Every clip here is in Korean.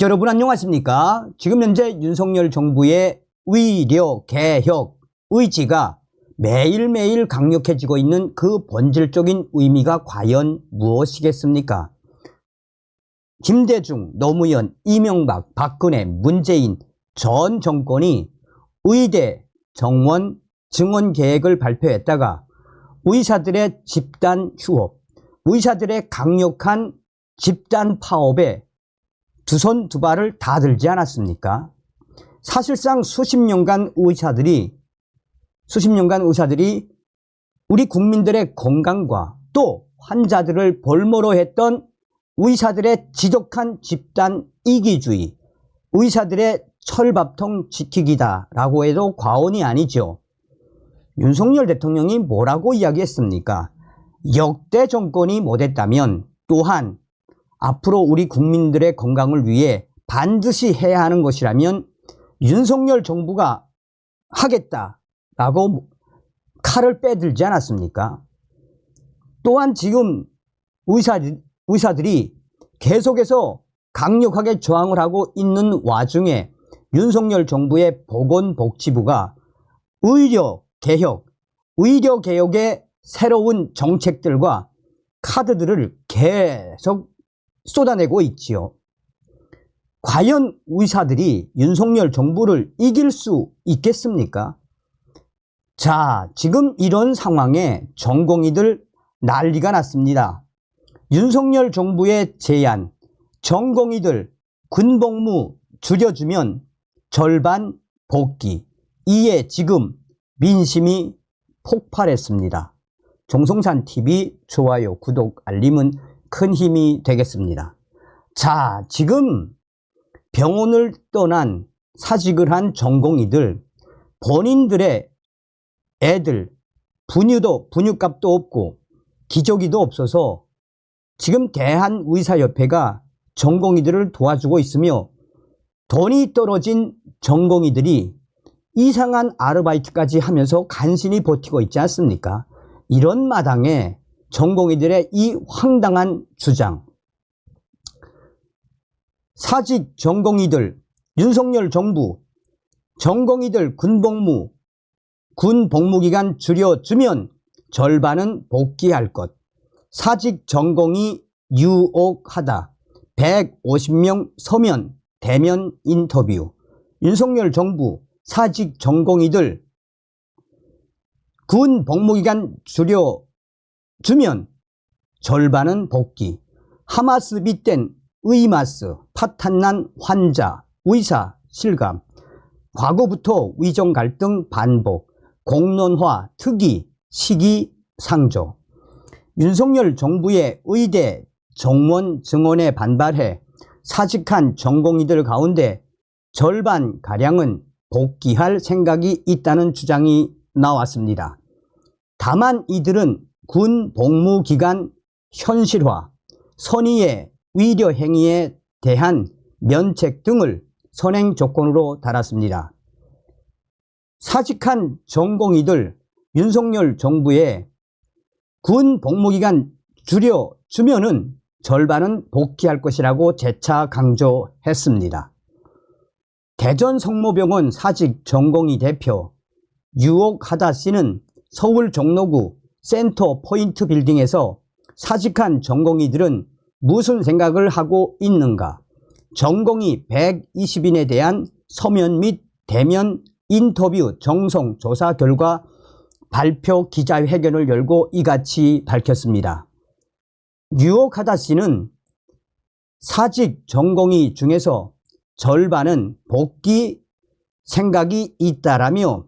여러분 안녕하십니까? 지금 현재 윤석열 정부의 의료 개혁 의지가 매일매일 강력해지고 있는 그 본질적인 의미가 과연 무엇이겠습니까? 김대중, 노무현, 이명박, 박근혜, 문재인 전 정권이 의대, 정원, 증원 계획을 발표했다가 의사들의 집단 휴업, 의사들의 강력한 집단 파업에 두 손 두 발을 다 들지 않았습니까? 사실상 수십 년간 의사들이 우리 국민들의 건강과 또 환자들을 볼모로 했던 의사들의 지독한 집단 이기주의, 의사들의 철밥통 지키기다라고 해도 과언이 아니죠. 윤석열 대통령이 뭐라고 이야기했습니까? 역대 정권이 못했다면 또한 앞으로 우리 국민들의 건강을 위해 반드시 해야 하는 것이라면 윤석열 정부가 하겠다라고 칼을 빼들지 않았습니까? 또한 지금 의사들이 계속해서 강력하게 저항을 하고 있는 와중에 윤석열 정부의 보건복지부가 의료개혁의 새로운 정책들과 카드들을 계속 쏟아내고 있지요. 과연 의사들이 윤석열 정부를 이길 수 있겠습니까? 자, 지금 이런 상황에 전공의들 난리가 났습니다. 윤석열 정부의 제안, 전공의들 군복무 줄여주면 절반 복귀. 이에 지금 민심이 폭발했습니다. 정성산TV 좋아요, 구독, 알림은 큰 힘이 되겠습니다. 자, 지금 병원을 떠난 사직을 한 전공의들 본인들의 애들 분유값도 없고 기저귀도 없어서 지금 대한의사협회가 전공의들을 도와주고 있으며 돈이 떨어진 전공의들이 이상한 아르바이트까지 하면서 간신히 버티고 있지 않습니까? 이런 마당에 전공의들의 이 황당한 주장, 사직 전공의들, 윤석열 정부 전공의들 군복무 기간 줄여주면 절반은 복귀할 것, 사직 전공의 유혹하다, 150명 서면 대면 인터뷰, 윤석열 정부 사직 전공의들 군 복무기간 줄여주면 절반은 복귀, 하마스 빗댄 의마스, 파탄난 환자, 의사 실감, 과거부터 위정 갈등 반복, 공론화 특이, 시기상조. 윤석열 정부의 의대, 정원 증원에 반발해 사직한 전공의들 가운데 절반가량은 복귀할 생각이 있다는 주장이 나왔습니다. 다만 이들은 군 복무기간 현실화, 선의의 위려 행위에 대한 면책 등을 선행 조건으로 달았습니다. 사직한 전공의들 윤석열 정부의 군 복무기간 줄여주면은 절반은 복귀할 것이라고 재차 강조했습니다. 대전 성모병원 사직 전공의 대표 유혹하다 씨는 서울 종로구 센터 포인트 빌딩에서 사직한 전공의들은 무슨 생각을 하고 있는가? 전공의 120인에 대한 서면 및 대면 인터뷰 정성 조사 결과 발표 기자회견을 열고 이같이 밝혔습니다. 유혹하다 씨는 사직 전공의 중에서 절반은 복귀 생각이 있다라며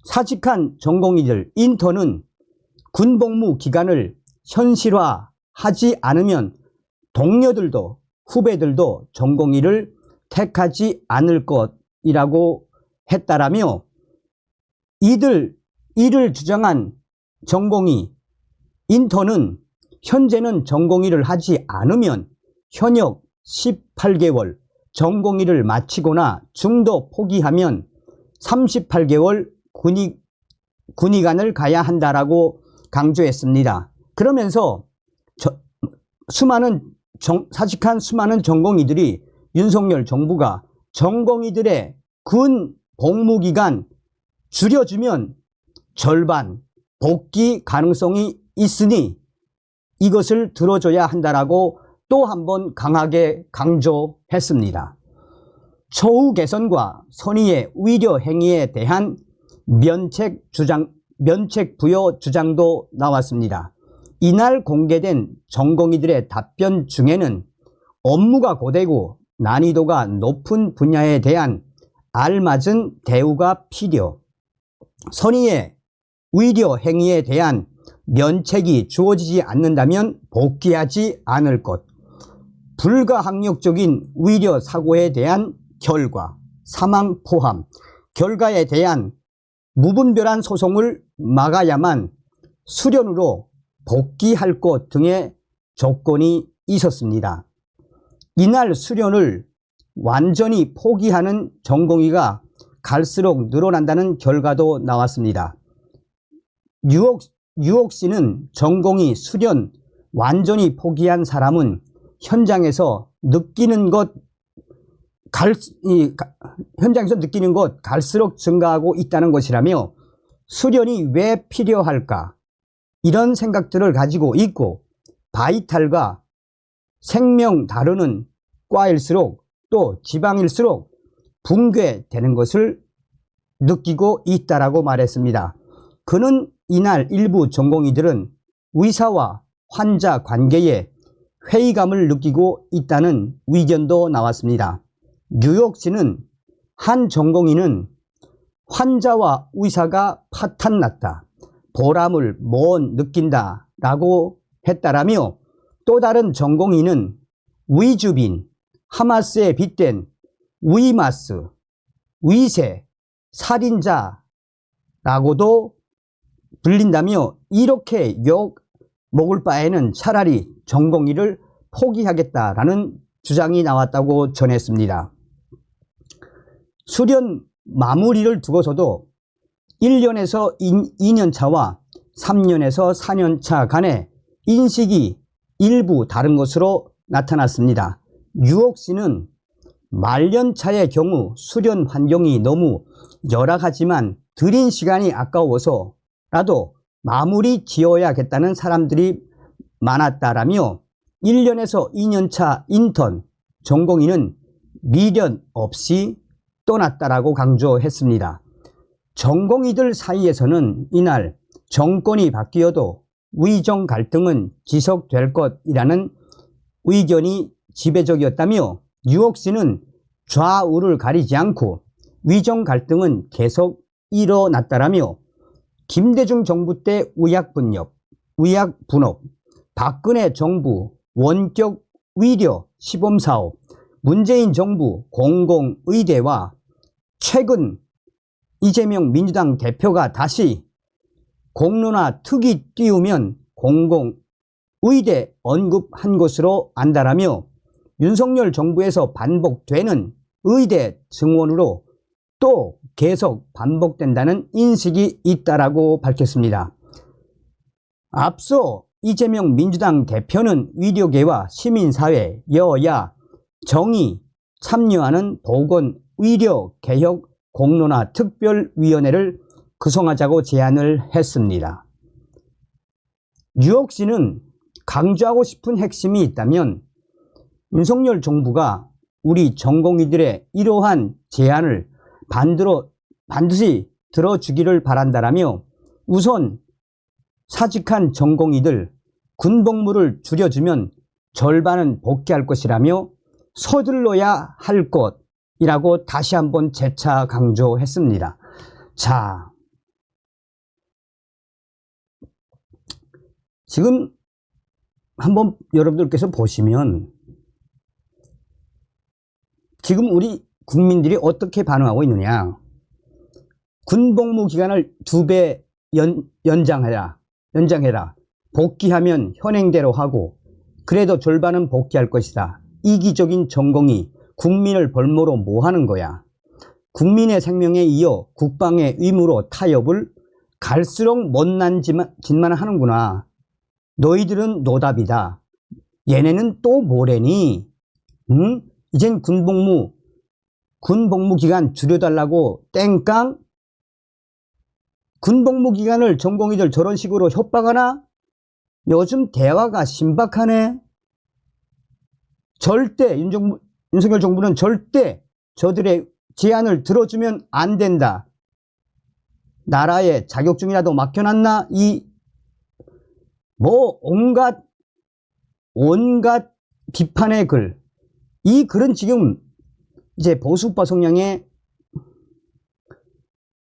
사직한 전공의들 인턴은 군복무 기간을 현실화하지 않으면 동료들도 후배들도 전공의를 택하지 않을 것이라고 했다라며 이를 주장한 전공의 인턴은 현재는 전공의를 하지 않으면 현역 18개월, 전공의를 마치거나 중도 포기하면 38개월 군의관을 가야 한다라고 강조했습니다. 그러면서 사직한 수많은 전공의들이 윤석열 정부가 전공의들의 군 복무기간 줄여주면 절반 복귀 가능성이 있으니 이것을 들어줘야 한다라고 또 한 번 강하게 강조했습니다. 처우 개선과 선의의 위려 행위에 대한 면책 부여 주장도 나왔습니다. 이날 공개된 전공의들의 답변 중에는 업무가 고되고 난이도가 높은 분야에 대한 알맞은 대우가 필요, 선의의 위려 행위에 대한 면책이 주어지지 않는다면 복귀하지 않을 것, 불가항력적인 위려 사고에 대한 결과, 사망 포함, 결과에 대한 무분별한 소송을 막아야만 수련으로 복귀할 것 등의 조건이 있었습니다. 이날 수련을 완전히 포기하는 전공의가 갈수록 늘어난다는 결과도 나왔습니다. 유옥씨는 전공의 수련 완전히 포기한 사람은 현장에서 느끼는 것 갈수록 증가하고 있다는 것이라며 수련이 왜 필요할까? 이런 생각들을 가지고 있고 바이탈과 생명 다루는 과일수록 또 지방일수록 붕괴되는 것을 느끼고 있다라고 말했습니다. 그는 이날 일부 전공의들은 의사와 환자 관계에 회의감을 느끼고 있다는 의견도 나왔습니다. 뉴욕시는 한 전공의는 환자와 의사가 파탄났다, 보람을 못 느낀다 라고 했다라며 또 다른 전공의는 위주빈, 하마스에 빗댄 위마스, 위세, 살인자라고도 불린다며 이렇게 욕 먹을 바에는 차라리 전공의를 포기하겠다라는 주장이 나왔다고 전했습니다. 수련 마무리를 두고서도 1년에서 2년 차와 3년에서 4년 차 간의 인식이 일부 다른 것으로 나타났습니다. 유옥씨는 말년차의 경우 수련 환경이 너무 열악하지만 들인 시간이 아까워서라도 마무리 지어야겠다는 사람들이 많았다라며 1년에서 2년 차 인턴 전공의는 미련 없이 떠났다라고 강조했습니다. 전공의들 사이에서는 이날 정권이 바뀌어도 위정 갈등은 지속될 것이라는 의견이 지배적이었다며 유옥씨는 좌우를 가리지 않고 위정 갈등은 계속 일어났다라며 김대중 정부 때 의약분업, 박근혜 정부 원격 위려 시범사업, 문재인 정부 공공의대와 최근 이재명 민주당 대표가 다시 공론화 특위 띄우면 공공의대 언급한 것으로 안다라며 윤석열 정부에서 반복되는 의대 증원으로 또 계속 반복된다는 인식이 있다라고 밝혔습니다. 앞서 이재명 민주당 대표는 의료계와 시민사회, 여야, 정의 참여하는 보건의료개혁 공론화 특별위원회를 구성하자고 제안을 했습니다. 뉴욕시는 강조하고 싶은 핵심이 있다면 윤석열 정부가 우리 전공의들의 이러한 제안을 반드시 들어주기를 바란다라며 우선 사직한 전공의들 군복무를 줄여주면 절반은 복귀할 것이라며 서둘러야 할 것이라고 다시 한번 재차 강조했습니다. 자, 지금 한번 여러분들께서 보시면 지금 우리 국민들이 어떻게 반응하고 있느냐. 군복무 기간을 2배 연장해라. 복귀하면 현행대로 하고 그래도 절반은 복귀할 것이다. 이기적인 전공이 국민을 벌모로 뭐 하는 거야. 국민의 생명에 이어 국방의 의무로 타협을 갈수록 못난 짓만 하는구나. 너희들은 노답이다. 얘네는 또 뭐래니? 이젠 군복무 기간 줄여달라고 땡깡? 군복무 기간을 전공의들 저런 식으로 협박하나? 요즘 대화가 신박하네. 절대 윤석열 정부는 절대 저들의 제안을 들어주면 안 된다. 나라의 자격증이라도 막혀놨나? 온갖 비판의 글. 이 글은 지금 이제 보수파 성향의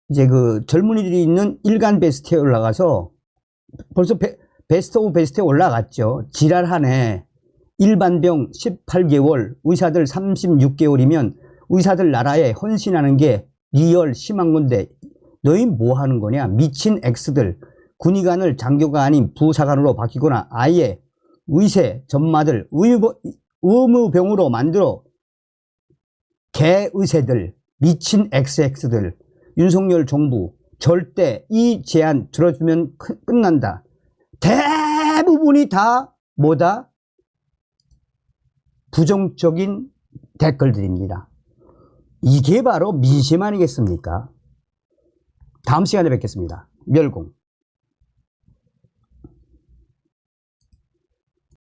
이제 그 젊은이들이 있는 일간 베스트에 올라가서 벌써 베스트 오브 베스트에 올라갔죠. 지랄하네. 일반병 18개월, 의사들 36개월이면 의사들 나라에 헌신하는 게 리얼 심한 건데 너희 뭐 하는 거냐? 미친 X들. 군의관을 장교가 아닌 부사관으로 바뀌거나 아예 의세, 전마들, 의무병으로 만들어 개의세들, 미친 XX들. 윤석열 정부 절대 이 제안 들어주면 끝난다. 대부분이 다 뭐다? 부정적인 댓글들입니다. 이게 바로 민심 아니겠습니까? 다음 시간에 뵙겠습니다. 멸공.